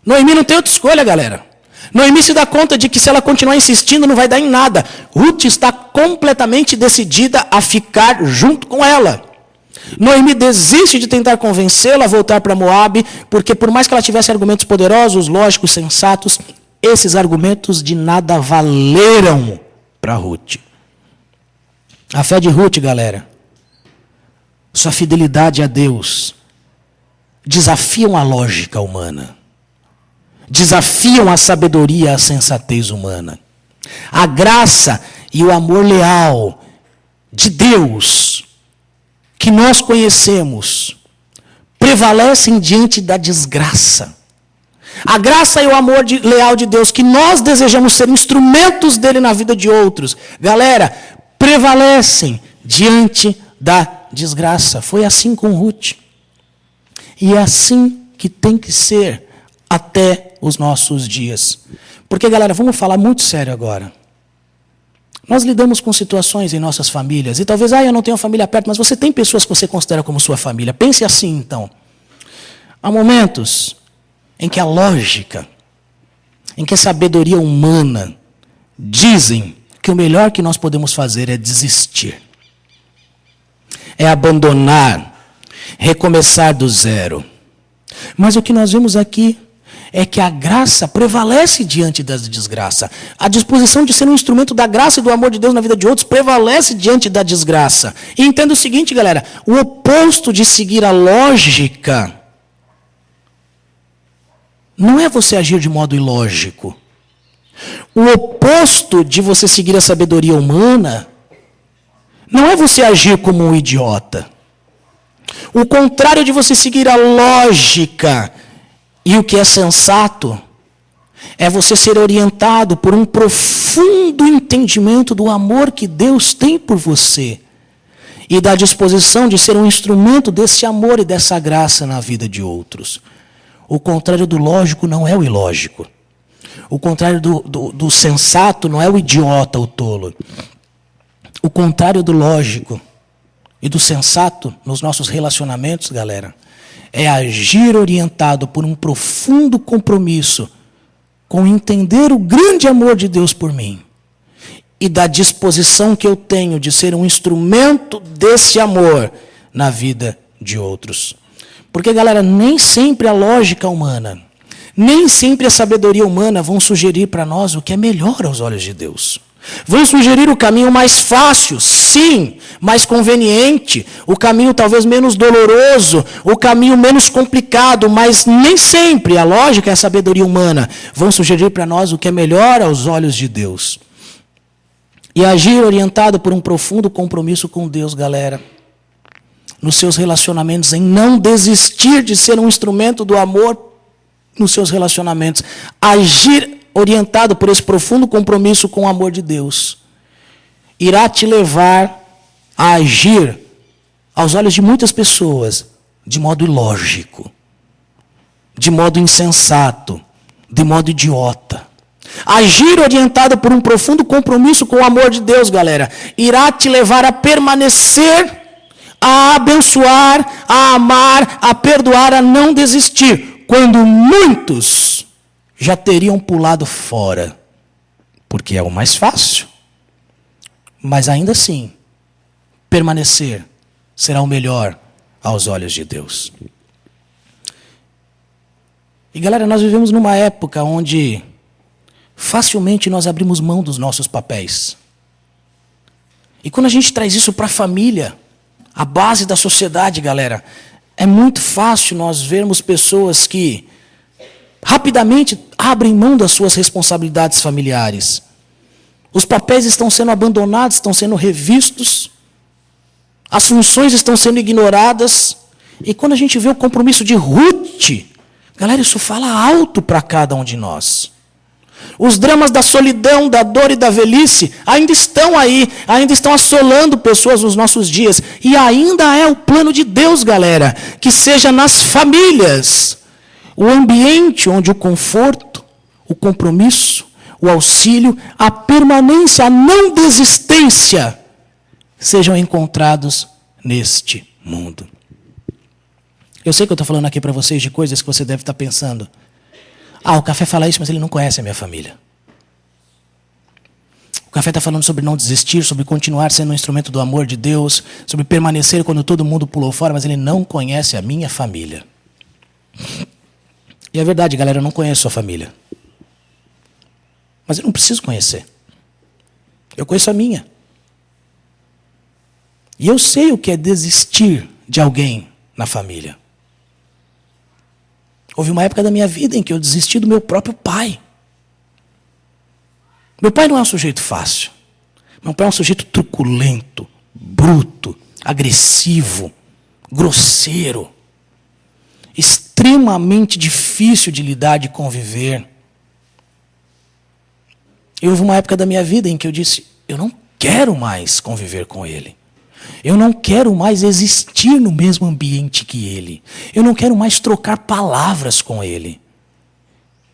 Noemi não tem outra escolha, galera. Noemi se dá conta de que se ela continuar insistindo não vai dar em nada. Ruth está completamente decidida a ficar junto com ela. Noemi desiste de tentar convencê-la a voltar para Moabe, porque por mais que ela tivesse argumentos poderosos, lógicos, sensatos, esses argumentos de nada valeram para Ruth. A fé de Ruth, galera, sua fidelidade a Deus, desafiam a lógica humana. Desafiam a sabedoria e a sensatez humana. A graça e o amor leal de Deus, que nós conhecemos, prevalecem diante da desgraça. A graça e o amor leal de Deus, que nós desejamos ser instrumentos dele na vida de outros, galera, prevalecem diante da desgraça. Foi assim com Ruth. E é assim que tem que ser até os nossos dias. Porque, galera, vamos falar muito sério agora. Nós lidamos com situações em nossas famílias, e talvez, eu não tenho família perto, mas você tem pessoas que você considera como sua família. Pense assim, então. Há momentos em que a lógica, em que a sabedoria humana dizem que o melhor que nós podemos fazer é desistir. É abandonar, recomeçar do zero. Mas o que nós vemos aqui é que a graça prevalece diante da desgraça. A disposição de ser um instrumento da graça e do amor de Deus na vida de outros prevalece diante da desgraça. E entenda o seguinte, galera, o oposto de seguir a lógica não é você agir de modo ilógico. O oposto de você seguir a sabedoria humana não é você agir como um idiota. O contrário de você seguir a lógica e o que é sensato é você ser orientado por um profundo entendimento do amor que Deus tem por você e da disposição de ser um instrumento desse amor e dessa graça na vida de outros. O contrário do lógico não é o ilógico. O contrário do sensato não é o idiota, o tolo. O contrário do lógico e do sensato nos nossos relacionamentos, galera, é agir orientado por um profundo compromisso com entender o grande amor de Deus por mim e da disposição que eu tenho de ser um instrumento desse amor na vida de outros. Porque, galera, nem sempre a lógica humana, nem sempre a sabedoria humana vão sugerir para nós o que é melhor aos olhos de Deus. Vão sugerir o caminho mais fácil, sim, mais conveniente, o caminho talvez menos doloroso, o caminho menos complicado, mas nem sempre a lógica e a sabedoria humana vão sugerir para nós o que é melhor aos olhos de Deus. E agir orientado por um profundo compromisso com Deus, galera, nos seus relacionamentos, em não desistir de ser um instrumento do amor nos seus relacionamentos. Agir orientado por esse profundo compromisso com o amor de Deus irá te levar a agir, aos olhos de muitas pessoas, de modo ilógico, de modo insensato, de modo idiota. Agir orientado por um profundo compromisso com o amor de Deus, galera, irá te levar a permanecer, a abençoar, a amar, a perdoar, a não desistir, quando muitos já teriam pulado fora, porque é o mais fácil. Mas ainda assim, permanecer será o melhor aos olhos de Deus. E galera, nós vivemos numa época onde facilmente nós abrimos mão dos nossos papéis. E quando a gente traz isso para a família, a base da sociedade, galera, é muito fácil nós vermos pessoas que rapidamente abrem mão das suas responsabilidades familiares. Os papéis estão sendo abandonados, estão sendo revistos, as funções estão sendo ignoradas. E quando a gente vê o compromisso de Ruth, galera, isso fala alto para cada um de nós. Os dramas da solidão, da dor e da velhice ainda estão aí, ainda estão assolando pessoas nos nossos dias. E ainda é o plano de Deus, galera, que seja nas famílias o ambiente onde o conforto, o compromisso, o auxílio, a permanência, a não desistência sejam encontrados neste mundo. Eu sei que eu estou falando aqui para vocês de coisas que você deve estar pensando. O Café fala isso, mas ele não conhece a minha família. O Café está falando sobre não desistir, sobre continuar sendo um instrumento do amor de Deus, sobre permanecer quando todo mundo pulou fora, mas ele não conhece a minha família. E é verdade, galera, eu não conheço a sua família. Mas eu não preciso conhecer. Eu conheço a minha. E eu sei o que é desistir de alguém na família. Houve uma época da minha vida em que eu desisti do meu próprio pai. Meu pai não é um sujeito fácil. Meu pai é um sujeito truculento, bruto, agressivo, grosseiro, extremamente difícil de lidar, de conviver. E houve uma época da minha vida em que eu disse, eu não quero mais conviver com ele. Eu não quero mais existir no mesmo ambiente que ele. Eu não quero mais trocar palavras com ele.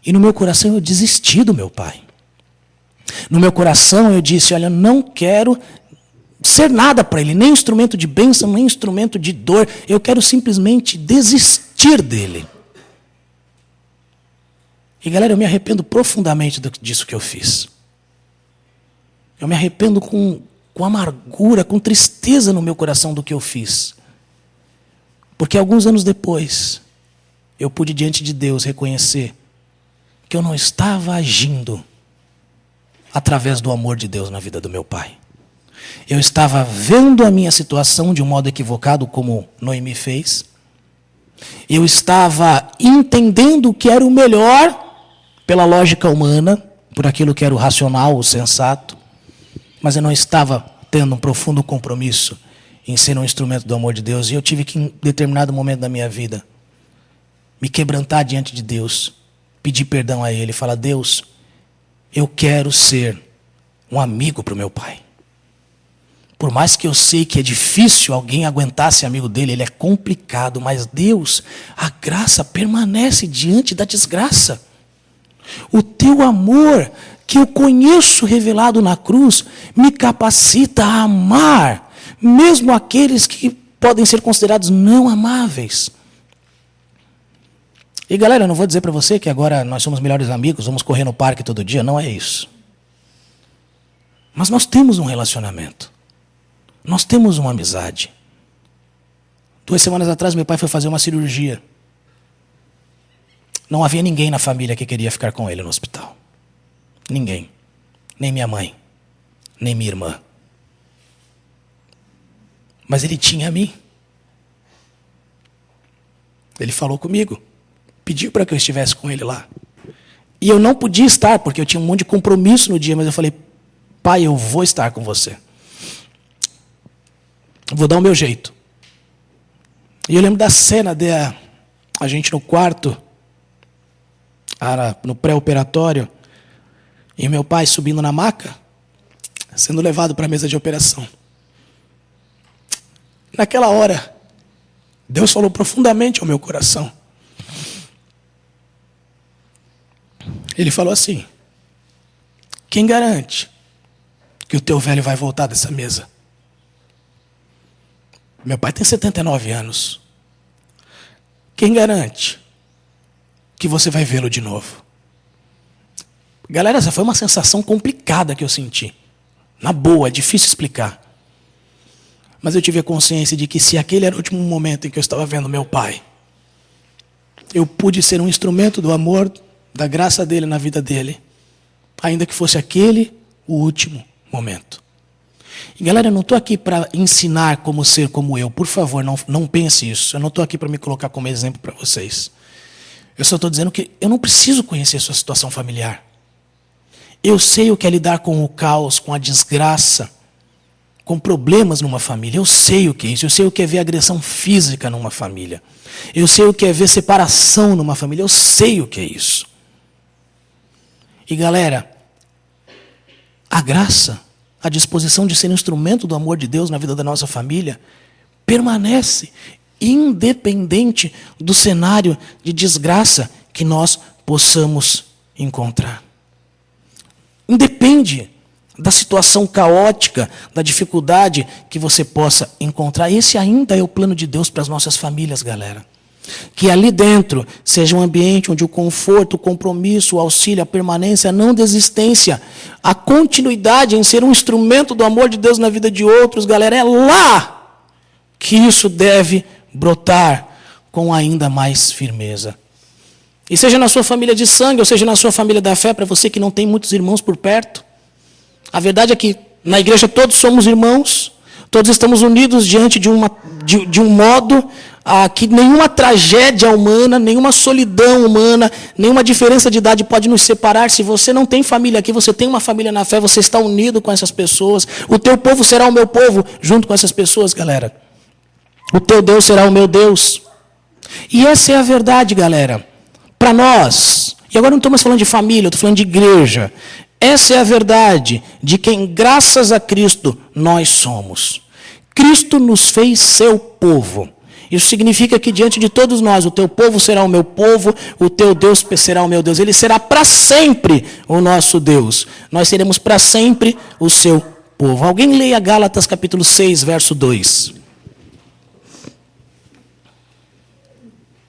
E no meu coração eu desisti do meu pai. No meu coração eu disse, olha, eu não quero ser nada para ele, nem instrumento de bênção, nem instrumento de dor. Eu quero simplesmente desistir dele. E galera, eu me arrependo profundamente disso que eu fiz. Eu me arrependo com amargura, com tristeza no meu coração do que eu fiz. Porque alguns anos depois, eu pude diante de Deus reconhecer que eu não estava agindo através do amor de Deus na vida do meu pai. Eu estava vendo a minha situação de um modo equivocado, como Noemi fez. Eu estava entendendo o que era o melhor pela lógica humana, por aquilo que era o racional, o sensato. Mas eu não estava tendo um profundo compromisso em ser um instrumento do amor de Deus. E eu tive que, em determinado momento da minha vida, me quebrantar diante de Deus, pedir perdão a Ele, falar, Deus, eu quero ser um amigo para o meu pai. Por mais que eu sei que é difícil alguém aguentar ser amigo dele, ele é complicado, mas Deus, a graça permanece diante da desgraça. O teu amor, que eu conheço revelado na cruz, me capacita a amar, mesmo aqueles que podem ser considerados não amáveis. E galera, eu não vou dizer para você que agora nós somos melhores amigos, vamos correr no parque todo dia, não é isso. Mas nós temos um relacionamento. Nós temos uma amizade. 2 semanas atrás, meu pai foi fazer uma cirurgia. Não havia ninguém na família que queria ficar com ele no hospital. Ninguém. Nem minha mãe. Nem minha irmã. Mas ele tinha a mim. Ele falou comigo, pediu para que eu estivesse com ele lá. E eu não podia estar, porque eu tinha um monte de compromisso no dia, mas eu falei, pai, eu vou estar com você. Vou dar o meu jeito. E eu lembro da cena a gente no quarto, no pré-operatório, e meu pai subindo na maca, sendo levado para a mesa de operação. Naquela hora, Deus falou profundamente ao meu coração. Ele falou assim, quem garante que o teu velho vai voltar dessa mesa? Meu pai tem 79 anos. Quem garante que você vai vê-lo de novo? Galera, essa foi uma sensação complicada que eu senti. Na boa, é difícil explicar. Mas eu tive a consciência de que se aquele era o último momento em que eu estava vendo meu pai, eu pude ser um instrumento do amor, da graça dele na vida dele, ainda que fosse aquele o último momento. E galera, eu não estou aqui para ensinar como ser como eu. Por favor, não pense isso. Eu não estou aqui para me colocar como exemplo para vocês. Eu só estou dizendo que eu não preciso conhecer sua situação familiar. Eu sei o que é lidar com o caos, com a desgraça, com problemas numa família. Eu sei o que é isso. Eu sei o que é ver agressão física numa família. Eu sei o que é ver separação numa família. Eu sei o que é isso. E galera, a graça, a disposição de ser instrumento do amor de Deus na vida da nossa família, permanece independente do cenário de desgraça que nós possamos encontrar. Independe da situação caótica, da dificuldade que você possa encontrar. Esse ainda é o plano de Deus para as nossas famílias, galera. Que ali dentro seja um ambiente onde o conforto, o compromisso, o auxílio, a permanência, a não desistência, a continuidade em ser um instrumento do amor de Deus na vida de outros, galera, é lá que isso deve brotar com ainda mais firmeza. E seja na sua família de sangue, ou seja na sua família da fé, para você que não tem muitos irmãos por perto, a verdade é que na igreja todos somos irmãos, todos estamos unidos diante de um modo que nenhuma tragédia humana, nenhuma solidão humana, nenhuma diferença de idade pode nos separar. Se você não tem família aqui, você tem uma família na fé, você está unido com essas pessoas. O teu povo será o meu povo junto com essas pessoas, galera. O teu Deus será o meu Deus. E essa é a verdade, galera. Para nós, e agora não estou mais falando de família, eu estou falando de igreja. Essa é a verdade de quem, graças a Cristo, nós somos. Cristo nos fez seu povo. Isso significa que diante de todos nós, o teu povo será o meu povo, o teu Deus será o meu Deus. Ele será para sempre o nosso Deus. Nós seremos para sempre o seu povo. Alguém leia Gálatas capítulo 6, verso 2.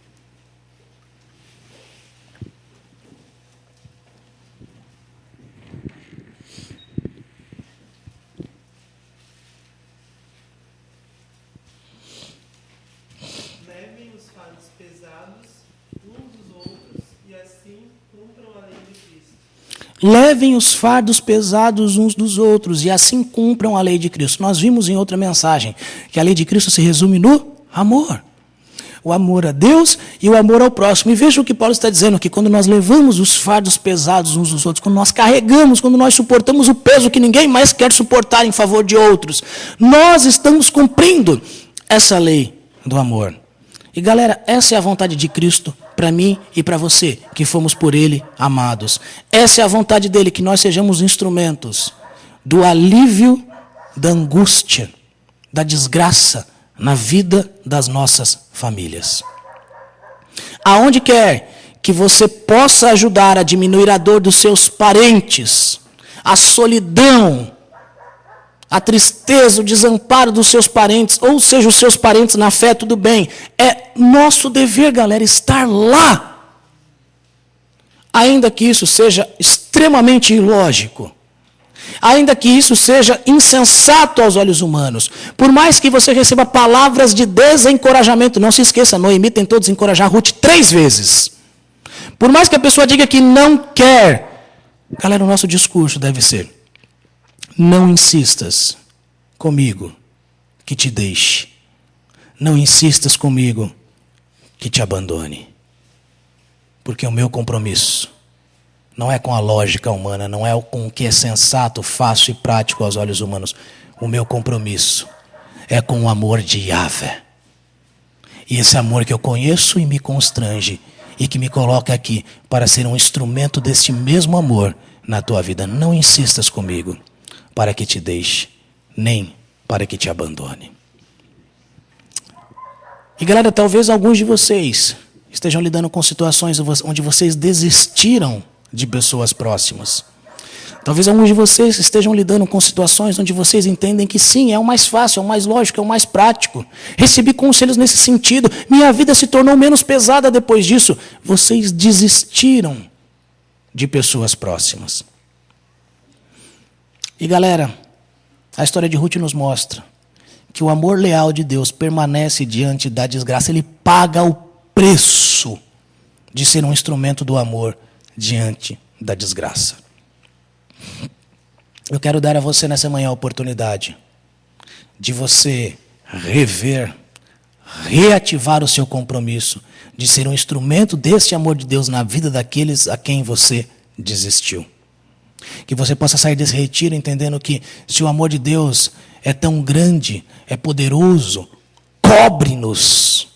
Levem os fardos pesados uns dos outros e assim cumpram a lei de Cristo. Levem os fardos pesados uns dos outros e assim cumpram a lei de Cristo. Nós vimos em outra mensagem que a lei de Cristo se resume no amor. O amor a Deus e o amor ao próximo. E veja o que Paulo está dizendo aqui, quando nós levamos os fardos pesados uns dos outros, quando nós carregamos, quando nós suportamos o peso que ninguém mais quer suportar em favor de outros, nós estamos cumprindo essa lei do amor. E galera, essa é a vontade de Cristo para mim e para você, que fomos por Ele amados. Essa é a vontade dEle, que nós sejamos instrumentos do alívio da angústia, da desgraça na vida das nossas famílias. Aonde quer que você possa ajudar a diminuir a dor dos seus parentes, a solidão, a tristeza, o desamparo dos seus parentes, ou seja, os seus parentes na fé, tudo bem. É nosso dever, galera, estar lá. Ainda que isso seja extremamente ilógico. Ainda que isso seja insensato aos olhos humanos. Por mais que você receba palavras de desencorajamento, não se esqueça, Noemi tentou desencorajar Ruth 3 vezes. Por mais que a pessoa diga que não quer, galera, o nosso discurso deve ser: não insistas comigo que te deixe. Não insistas comigo que te abandone. Porque o meu compromisso não é com a lógica humana, não é com o que é sensato, fácil e prático aos olhos humanos. O meu compromisso é com o amor de Yahvé. E esse amor que eu conheço e me constrange e que me coloca aqui para ser um instrumento deste mesmo amor na tua vida. Não insistas comigo para que te deixe, nem para que te abandone. E galera, talvez alguns de vocês estejam lidando com situações onde vocês desistiram de pessoas próximas. Talvez alguns de vocês estejam lidando com situações onde vocês entendem que sim, é o mais fácil, é o mais lógico, é o mais prático. Recebi conselhos nesse sentido, minha vida se tornou menos pesada depois disso. Vocês desistiram de pessoas próximas. E galera, a história de Ruth nos mostra que o amor leal de Deus permanece diante da desgraça. Ele paga o preço de ser um instrumento do amor diante da desgraça. Eu quero dar a você nessa manhã a oportunidade de você rever, reativar o seu compromisso de ser um instrumento desse amor de Deus na vida daqueles a quem você desistiu. Que você possa sair desse retiro entendendo que se o amor de Deus é tão grande, é poderoso, cobre-nos,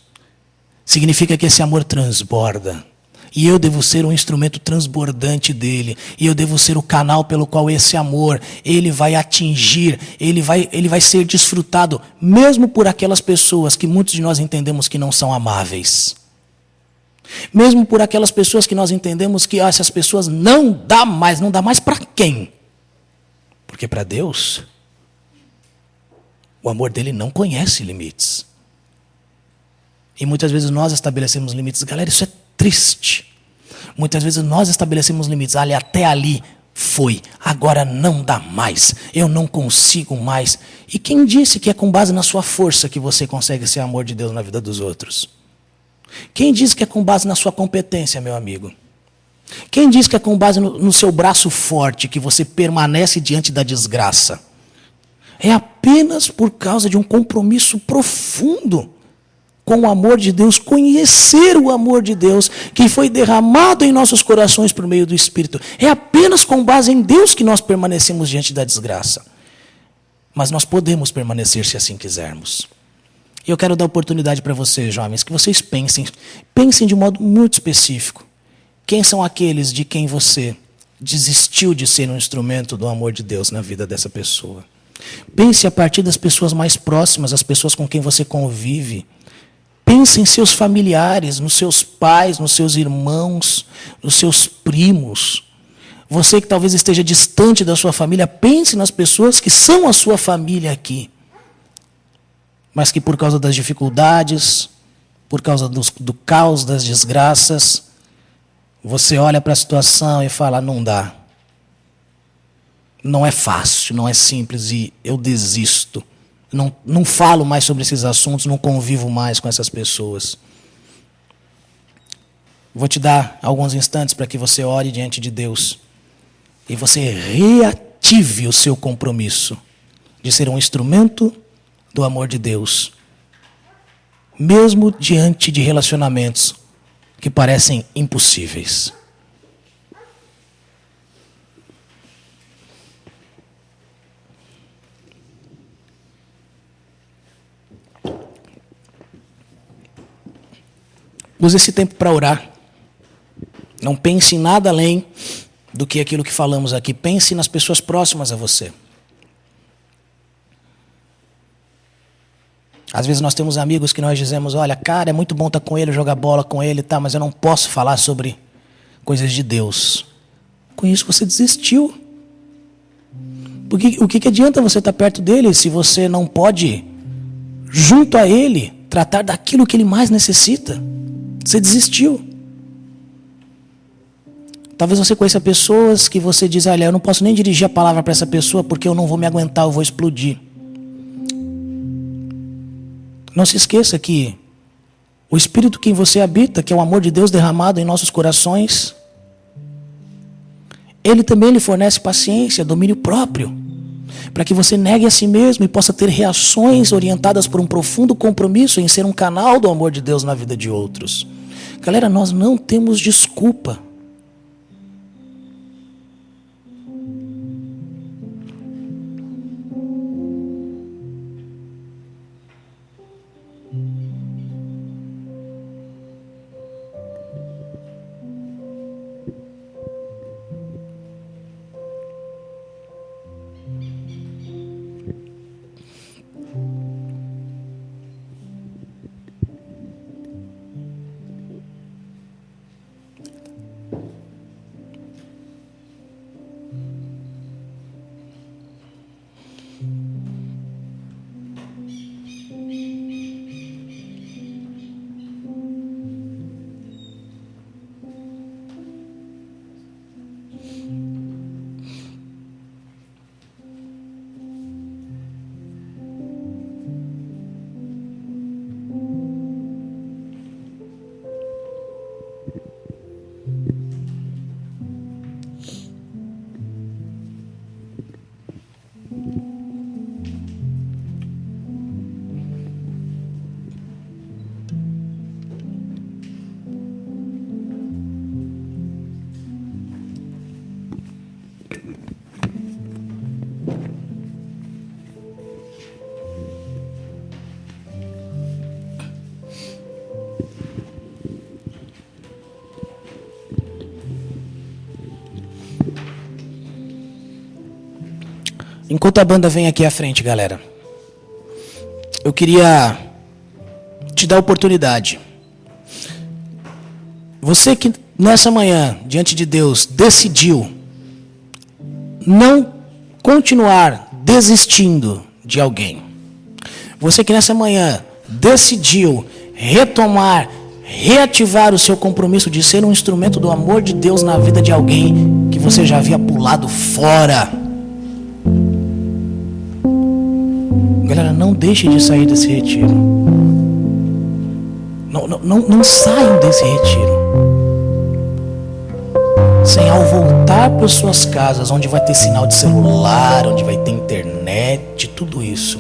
significa que esse amor transborda. E eu devo ser um instrumento transbordante dele. E eu devo ser o canal pelo qual esse amor, ele vai atingir, ele vai ser desfrutado, mesmo por aquelas pessoas que muitos de nós entendemos que não são amáveis. Mesmo por aquelas pessoas que nós entendemos que essas pessoas não dá mais para quem? Porque para Deus, o amor dele não conhece limites. E muitas vezes nós estabelecemos limites. Galera, isso é triste. Muitas vezes nós estabelecemos limites. Olha, até ali foi. Agora não dá mais. Eu não consigo mais. E quem disse que é com base na sua força que você consegue ser amor de Deus na vida dos outros? Quem disse que é com base na sua competência, meu amigo? Quem disse que é com base no seu braço forte que você permanece diante da desgraça? É apenas por causa de um compromisso profundo com o amor de Deus, conhecer o amor de Deus que foi derramado em nossos corações por meio do Espírito. É apenas com base em Deus que nós permanecemos diante da desgraça. Mas nós podemos permanecer se assim quisermos. E eu quero dar oportunidade para vocês, jovens, que vocês pensem de um modo muito específico. Quem são aqueles de quem você desistiu de ser um instrumento do amor de Deus na vida dessa pessoa? Pense a partir das pessoas mais próximas, as pessoas com quem você convive. Pense em seus familiares, nos seus pais, nos seus irmãos, nos seus primos. Você que talvez esteja distante da sua família, pense nas pessoas que são a sua família aqui. Mas que por causa das dificuldades, por causa do caos, das desgraças, você olha para a situação e fala, não dá. Não é fácil, não é simples e eu desisto. Não falo mais sobre esses assuntos, não convivo mais com essas pessoas. Vou te dar alguns instantes para que você ore diante de Deus e você reative o seu compromisso de ser um instrumento do amor de Deus, mesmo diante de relacionamentos que parecem impossíveis. Use esse tempo para orar. Não pense em nada além do que aquilo que falamos aqui. Pense nas pessoas próximas a você. Às vezes nós temos amigos que nós dizemos, olha, cara, é muito bom estar com ele, jogar bola com ele, tá, mas eu não posso falar sobre coisas de Deus. Com isso você desistiu. Porque o que adianta você estar perto dele se você não pode, junto a ele, tratar daquilo que ele mais necessita? Você desistiu. Talvez você conheça pessoas que você diz, olha, eu não posso nem dirigir a palavra para essa pessoa porque eu não vou me aguentar, eu vou explodir. Não se esqueça que o Espírito que em você habita, que é o amor de Deus derramado em nossos corações, ele também lhe fornece paciência, domínio próprio. para que você negue a si mesmo e possa ter reações orientadas por um profundo compromisso em ser um canal do amor de Deus na vida de outros. Galera, nós não temos desculpa. Enquanto a banda vem aqui à frente, galera, eu queria te dar a oportunidade. Você que nessa manhã, diante de Deus, decidiu não continuar desistindo de alguém. Você que nessa manhã decidiu retomar, reativar o seu compromisso de ser um instrumento do amor de Deus na vida de alguém que você já havia pulado fora. Galera, não deixe de sair desse retiro. Não saiam desse retiro sem, ao voltar para suas casas, onde vai ter sinal de celular, onde vai ter internet, tudo isso,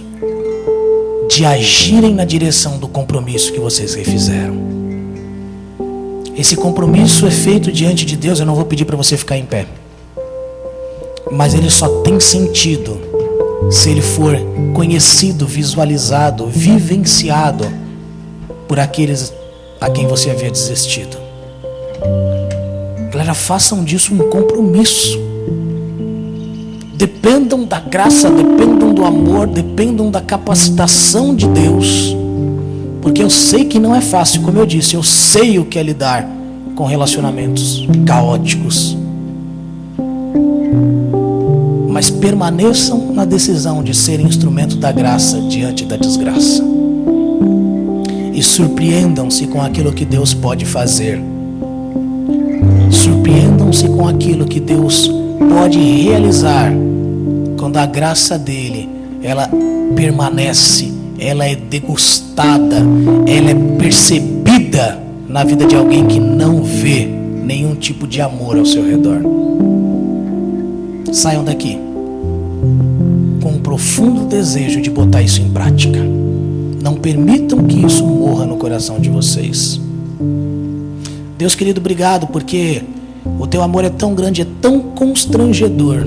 de agirem na direção do compromisso que vocês refizeram. Esse compromisso é feito diante de Deus. Eu não vou pedir para você ficar em pé, mas ele só tem sentido se ele for conhecido, visualizado, vivenciado por aqueles a quem você havia desistido. Galera, façam disso um compromisso. Dependam da graça, dependam do amor, dependam da capacitação de Deus. Porque eu sei que não é fácil, como eu disse, eu sei o que é lidar com relacionamentos caóticos. Mas permaneçam na decisão de serem instrumento da graça diante da desgraça. E surpreendam-se com aquilo que Deus pode fazer. Surpreendam-se com aquilo que Deus pode realizar quando a graça dele, ela permanece, ela é degustada, ela é percebida na vida de alguém que não vê nenhum tipo de amor ao seu redor. Saiam daqui com um profundo desejo de botar isso em prática. Não permitam que isso morra no coração de vocês. Deus querido, obrigado, porque o teu amor é tão grande, é tão constrangedor,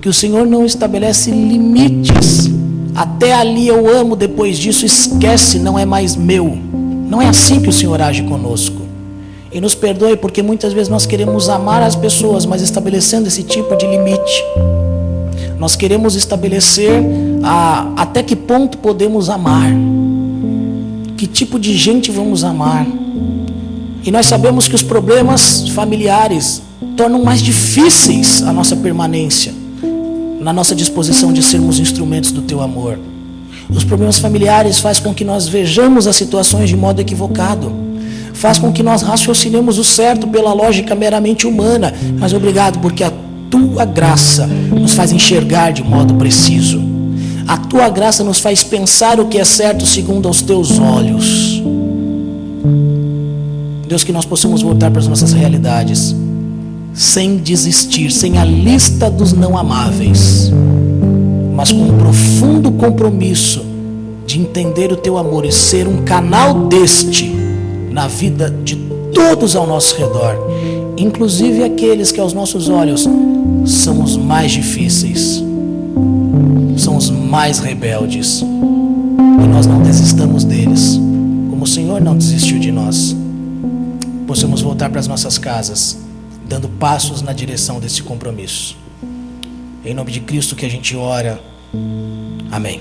que o Senhor não estabelece limites. Até ali eu amo, depois disso esquece, não é mais meu. Não é assim que o Senhor age conosco. E nos perdoe, porque muitas vezes nós queremos amar as pessoas, mas estabelecendo esse tipo de limite. Nós queremos estabelecer até que ponto podemos amar. Que tipo de gente vamos amar. E nós sabemos que os problemas familiares tornam mais difíceis a nossa permanência na nossa disposição de sermos instrumentos do teu amor. Os problemas familiares fazem com que nós vejamos as situações de modo equivocado. Faz com que nós raciocinemos o certo pela lógica meramente humana. Mas obrigado, porque a tua graça nos faz enxergar de modo preciso. A tua graça nos faz pensar o que é certo segundo aos teus olhos. Deus, que nós possamos voltar para as nossas realidades sem desistir, sem a lista dos não amáveis, mas com um profundo compromisso de entender o teu amor e ser um canal deste na vida de todos ao nosso redor, inclusive aqueles que aos nossos olhos são os mais difíceis, são os mais rebeldes, e nós não desistamos deles, como o Senhor não desistiu de nós. Possamos voltar para as nossas casas, dando passos na direção desse compromisso. Em nome de Cristo que a gente ora. Amém.